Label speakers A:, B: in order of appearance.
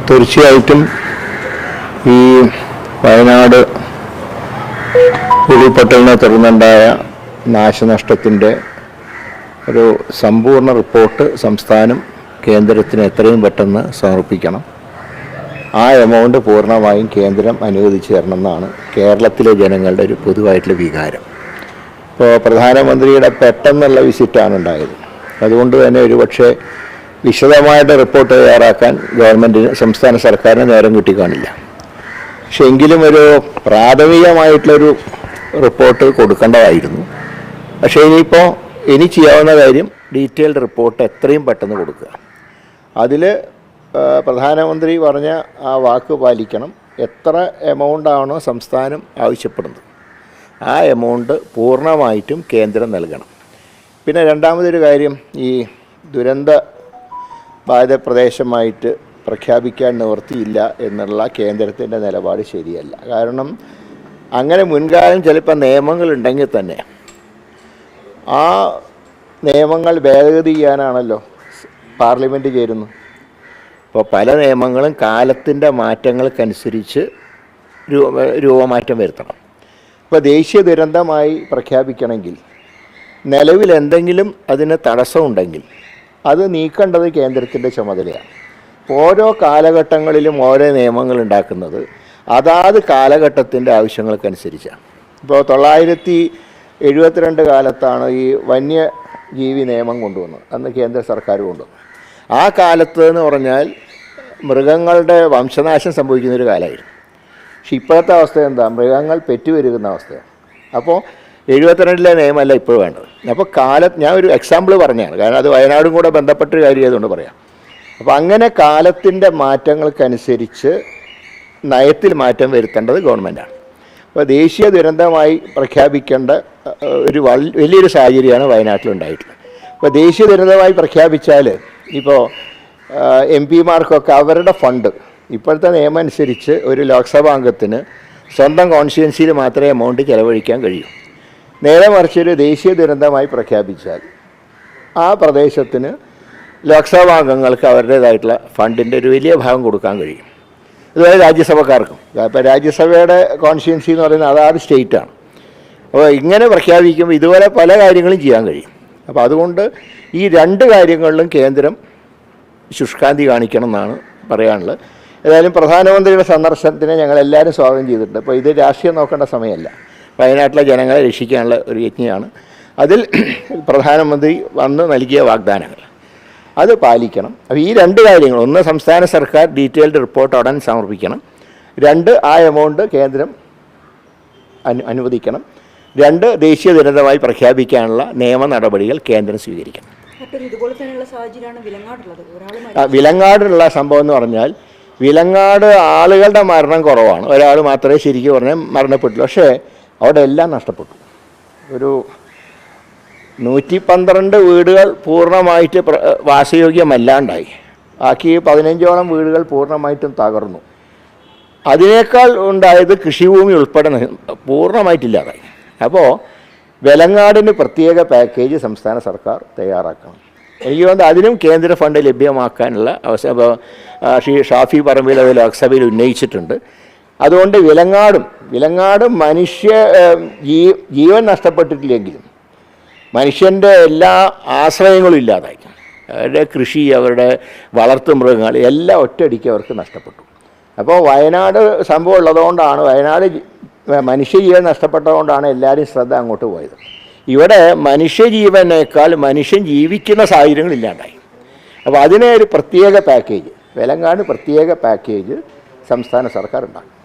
A: തീർച്ചയായിട്ടും ഈ വയനാട് ഉരുൾപൊട്ടലിനെ തുടർന്നുണ്ടായ നാശനഷ്ടത്തിൻ്റെ ഒരു സമ്പൂർണ്ണ റിപ്പോർട്ട് സംസ്ഥാനം കേന്ദ്രത്തിന് എത്രയും പെട്ടെന്ന് സമർപ്പിക്കണം. ആ എമൗണ്ട് പൂർണ്ണമായും കേന്ദ്രം അനുവദിച്ചു തരണമെന്നാണ് കേരളത്തിലെ ജനങ്ങളുടെ ഒരു പൊതുവായിട്ടുള്ള വികാരം. ഇപ്പോൾ പ്രധാനമന്ത്രിയുടെ പെട്ടെന്നുള്ള വിസിറ്റാണ് ഉണ്ടായത്. അതുകൊണ്ട് തന്നെ ഒരുപക്ഷെ വിശദമായിട്ട് റിപ്പോർട്ട് തയ്യാറാക്കാൻ ഗവൺമെൻറ്റിന്, സംസ്ഥാന സർക്കാരിന് നേരം കിട്ടിക്കാണില്ല. പക്ഷെ എങ്കിലും ഒരു പ്രാഥമികമായിട്ടുള്ളൊരു റിപ്പോർട്ട് കൊടുക്കേണ്ടതായിരുന്നു. പക്ഷേ ഇനി ചെയ്യാവുന്ന കാര്യം ഡീറ്റെയിൽഡ് റിപ്പോർട്ട് എത്രയും പെട്ടെന്ന് കൊടുക്കുക. അതിൽ പ്രധാനമന്ത്രി പറഞ്ഞ ആ വാക്ക് പാലിക്കണം. എത്ര എമൗണ്ടാണോ സംസ്ഥാനം ആവശ്യപ്പെടുന്നത് ആ എമൗണ്ട് പൂർണ്ണമായിട്ടും കേന്ദ്രം നൽകണം. പിന്നെ രണ്ടാമതൊരു കാര്യം, ഈ ദുരന്ത ബാധിത പ്രദേശമായിട്ട് പ്രഖ്യാപിക്കാൻ നിവൃത്തിയില്ല എന്നുള്ള കേന്ദ്രത്തിൻ്റെ നിലപാട് ശരിയല്ല. കാരണം അങ്ങനെ മുൻകാലം ചിലപ്പോൾ നിയമങ്ങളുണ്ടെങ്കിൽ തന്നെ ആ നിയമങ്ങൾ ഭേദഗതി ചെയ്യാനാണല്ലോ പാർലമെൻറ്റ് ചേരുന്നത്. ഇപ്പോൾ പല നിയമങ്ങളും കാലത്തിൻ്റെ മാറ്റങ്ങൾക്കനുസരിച്ച് രൂപമാറ്റം വരുത്തണം. ഇപ്പോൾ ദേശീയ ദുരന്തമായി പ്രഖ്യാപിക്കണമെങ്കിൽ നിലവിൽ എന്തെങ്കിലും അതിന് തടസ്സമുണ്ടെങ്കിൽ അത് നീക്കേണ്ടത് കേന്ദ്രത്തിൻ്റെ ചുമതലയാണ്. ഓരോ കാലഘട്ടങ്ങളിലും ഓരോ നിയമങ്ങൾ ഉണ്ടാക്കുന്നത് അതാത് കാലഘട്ടത്തിൻ്റെ ആവശ്യങ്ങൾക്കനുസരിച്ചാണ്. ഇപ്പോൾ 1972 കാലത്താണ് ഈ വന്യജീവി നിയമം കൊണ്ടുവന്നത്. അന്ന് കേന്ദ്ര സർക്കാർ കൊണ്ടുവന്നു. ആ കാലത്ത് എന്ന് പറഞ്ഞാൽ മൃഗങ്ങളുടെ വംശനാശം സംഭവിക്കുന്നൊരു കാലമായിരുന്നു. പക്ഷെ ഇപ്പോഴത്തെ അവസ്ഥ എന്താ? മൃഗങ്ങൾ പെറ്റുപെരുകുന്ന അവസ്ഥയാണ്. അപ്പോൾ 72 നിയമമല്ല ഇപ്പോൾ വേണ്ടത്. അപ്പോൾ ഞാൻ ഒരു എക്സാമ്പിൾ പറഞ്ഞതാണ്, കാരണം അത് വയനാടും കൂടെ ബന്ധപ്പെട്ടൊരു കാര്യം ആയതുകൊണ്ട് പറയാം. അപ്പോൾ അങ്ങനെ കാലത്തിൻ്റെ മാറ്റങ്ങൾക്കനുസരിച്ച് നയത്തിൽ മാറ്റം വരുത്തേണ്ടത് ഗവൺമെൻറ്റാണ്. അപ്പോൾ ദേശീയ ദുരന്തമായി പ്രഖ്യാപിക്കേണ്ട ഒരു വലിയൊരു സാഹചര്യമാണ് വയനാട്ടിലുണ്ടായിട്ടുള്ളത്. അപ്പോൾ ദേശീയ ദുരന്തമായി പ്രഖ്യാപിച്ചാൽ ഇപ്പോൾ MP-മാർക്കൊക്കെ അവരുടെ ഫണ്ട് ഇപ്പോഴത്തെ നിയമം അനുസരിച്ച് ഒരു ലോക്സഭാ അംഗത്തിന് സ്വന്തം കോൺസ്റ്റിറ്റ്യുവൻസിയിൽ മാത്രമേ എമൗണ്ട് ചിലവഴിക്കാൻ കഴിയൂ. നേരെ മറിച്ചൊരു ദേശീയ ദുരന്തമായി പ്രഖ്യാപിച്ചാൽ ആ പ്രദേശത്തിന് ലോക്സഭാ അംഗങ്ങൾക്ക് അവരുടേതായിട്ടുള്ള ഫണ്ടിൻ്റെ ഒരു വലിയ ഭാഗം കൊടുക്കാൻ കഴിയും. അതുപോലെ രാജ്യസഭക്കാർക്കും. ഇപ്പോൾ രാജ്യസഭയുടെ കോൺസ്റ്റിറ്റ്യുവൻസി എന്ന് പറയുന്നത് അതാത് സ്റ്റേറ്റാണ്. അപ്പോൾ ഇങ്ങനെ പ്രഖ്യാപിക്കുമ്പോൾ ഇതുപോലെ പല കാര്യങ്ങളും ചെയ്യാൻ കഴിയും. അപ്പോൾ അതുകൊണ്ട് ഈ രണ്ട് കാര്യങ്ങളിലും കേന്ദ്രം ശുഷ്കാന്തി കാണിക്കണം എന്നാണ് പറയാനുള്ളത്. ഏതായാലും പ്രധാനമന്ത്രിയുടെ സന്ദർശനത്തിനെ ഞങ്ങളെല്ലാവരും സ്വാഗതം ചെയ്തിട്ടുണ്ട്. അപ്പോൾ ഇത് രാഷ്ട്രീയം നോക്കേണ്ട സമയമല്ല, വയനാട്ടിലെ ജനങ്ങളെ രക്ഷിക്കാനുള്ള ഒരു യജ്ഞമാണ്. അതിൽ പ്രധാനമന്ത്രി വന്ന് നൽകിയ വാഗ്ദാനങ്ങൾ അത് പാലിക്കണം. അപ്പോൾ ഈ രണ്ട് കാര്യങ്ങൾ, ഒന്ന് സംസ്ഥാന സർക്കാർ ഡീറ്റെയിൽഡ് റിപ്പോർട്ട് ഉടൻ സമർപ്പിക്കണം, രണ്ട് ആ എമൗണ്ട് കേന്ദ്രം അനുവദിക്കണം, രണ്ട് ദേശീയ ദുരന്തമായി പ്രഖ്യാപിക്കാനുള്ള നിയമ നടപടികൾ കേന്ദ്രം സ്വീകരിക്കണം. വിലങ്ങാടുള്ള സംഭവം എന്ന് പറഞ്ഞാൽ വിലങ്ങാട് ആളുകളുടെ മരണം കുറവാണ്, ഒരാൾ മാത്രമേ ശരിക്കും പറഞ്ഞാൽ മരണപ്പെട്ടുള്ളൂ. പക്ഷേ അവിടെ എല്ലാം നഷ്ടപ്പെട്ടു. ഒരു 112 വീടുകൾ പൂർണ്ണമായിട്ട് വാസയോഗ്യമല്ലാണ്ടായി. ബാക്കി 15ഓളം വീടുകൾ പൂർണ്ണമായിട്ടും തകർന്നു. അതിനേക്കാൾ ഉണ്ടായത് കൃഷിഭൂമി ഉൾപ്പെടെ പൂർണ്ണമായിട്ടില്ലാതായി. അപ്പോൾ വെലങ്ങാടിന് പ്രത്യേക പാക്കേജ് സംസ്ഥാന സർക്കാർ തയ്യാറാക്കണം. എനിക്ക് തോന്നുന്നത് അതിനും കേന്ദ്ര ഫണ്ട് ലഭ്യമാക്കാനുള്ള അവസരം ഷാഫി പറമ്പിൽ അത് ലോക്സഭയിൽ ഉന്നയിച്ചിട്ടുണ്ട്. അതുകൊണ്ട് വിലങ്ങാടും ജീവൻ നഷ്ടപ്പെട്ടിട്ടില്ലെങ്കിലും മനുഷ്യൻ്റെ എല്ലാ ആശ്രയങ്ങളും ഇല്ലാതായി. അവരുടെ കൃഷി, അവരുടെ വളർത്തുമൃഗങ്ങൾ എല്ലാം ഒറ്റയടിക്ക് അവർക്ക് നഷ്ടപ്പെട്ടു. അപ്പോൾ വയനാട് സംഭവം ഉള്ളതുകൊണ്ടാണ്, വയനാട് മനുഷ്യജീവൻ നഷ്ടപ്പെട്ടതുകൊണ്ടാണ് എല്ലാവരും ശ്രദ്ധ അങ്ങോട്ട് പോയത്. ഇവിടെ മനുഷ്യജീവനേക്കാൾ മനുഷ്യൻ ജീവിക്കുന്ന സാഹചര്യങ്ങളില്ലാണ്ടായി. അപ്പോൾ അതിനെ ഒരു പ്രത്യേക പാക്കേജ്, വെലങ്ങാട് പ്രത്യേക പാക്കേജ് സംസ്ഥാന സർക്കാർ ഉണ്ടാക്കും.